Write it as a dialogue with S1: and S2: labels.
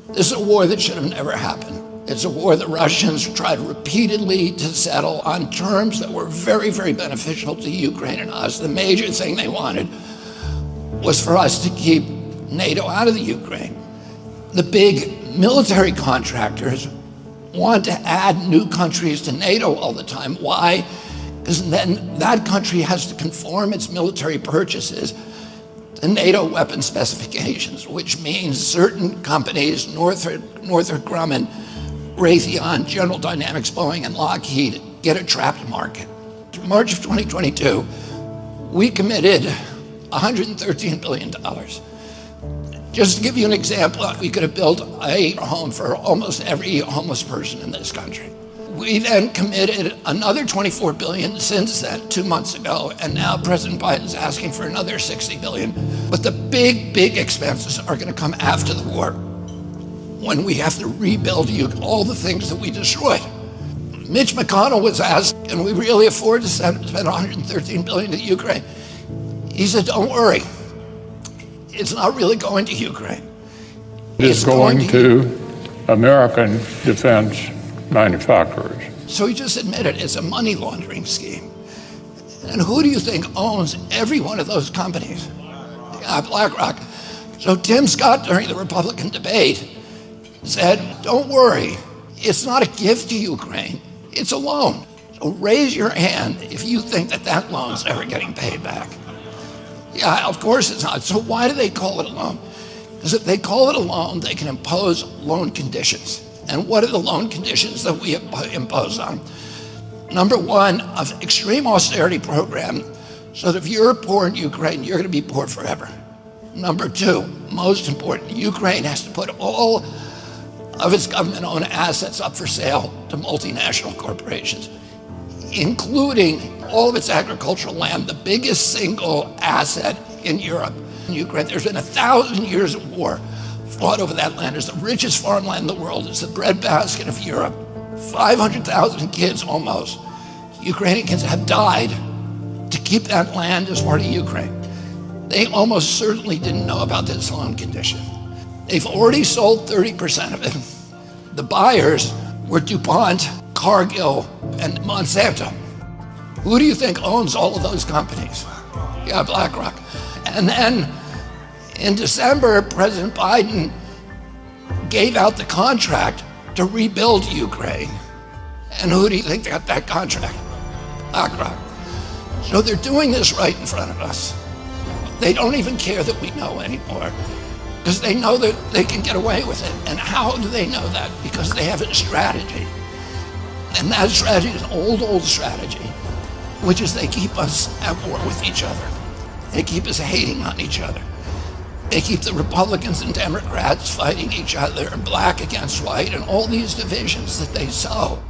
S1: This is a war that should have never happened. It's a war the Russians tried repeatedly to settle on terms that were very, very beneficial to Ukraine and us. The major thing they wanted was for us to keep NATO out of the Ukraine. The big military contractors want to add new countries to NATO all the time. Why? Because then that country has to conform its military purchases to NATO weapon specifications, which means certain companies, Northrop Grumman, Raytheon, General Dynamics, Boeing, and Lockheed, get a trapped market. In March of 2022, we committed $113 billion. Just to give you an example, we could have built a home for almost every homeless person in this country. We then committed another $24 billion since then, 2 months ago, and now President Biden's asking for another $60 billion. But the big, big expenses are going to come after the war, when we have to rebuild all the things that we destroyed. Mitch McConnell was asked, can we really afford to spend $113 billion to Ukraine? He said, don't worry. It's not really going to Ukraine.
S2: It's going to American defense manufacturers.
S1: So he just admitted it's a money laundering scheme. And who do you think owns every one of those companies? BlackRock. So Tim Scott, during the Republican debate, said, don't worry, it's not a gift to Ukraine, it's a loan. So raise your hand if you think that that loan's ever getting paid back. Yeah, of course it's not. So why do they call it a loan? Because if they call it a loan, they can impose loan conditions. And what are the loan conditions that we impose on them? Number one, an extreme austerity program, so that if you're poor in Ukraine, you're going to be poor forever. Number two, most important, Ukraine has to put all of its government-owned assets up for sale to multinational corporations, including all of its agricultural land, the biggest single asset in Europe. In Ukraine, there's been 1,000 years of war fought over that land. It's the richest farmland in the world. It's the breadbasket of Europe. 500,000 kids almost, Ukrainian kids, have died to keep that land as part of Ukraine. They almost certainly didn't know about this loan condition. They've already sold 30% of it. The buyers were DuPont, Cargill, and Monsanto. Who do you think owns all of those companies? Yeah, BlackRock. And then in December, President Biden gave out the contract to rebuild Ukraine. And who do you think got that contract? BlackRock. So they're doing this right in front of us. They don't even care that we know anymore, because they know that they can get away with it. And how do they know that? Because they have a strategy. And that strategy is an old strategy, which is they keep us at war with each other. They keep us hating on each other. They keep the Republicans and Democrats fighting each other, black against white, and all these divisions that they sow.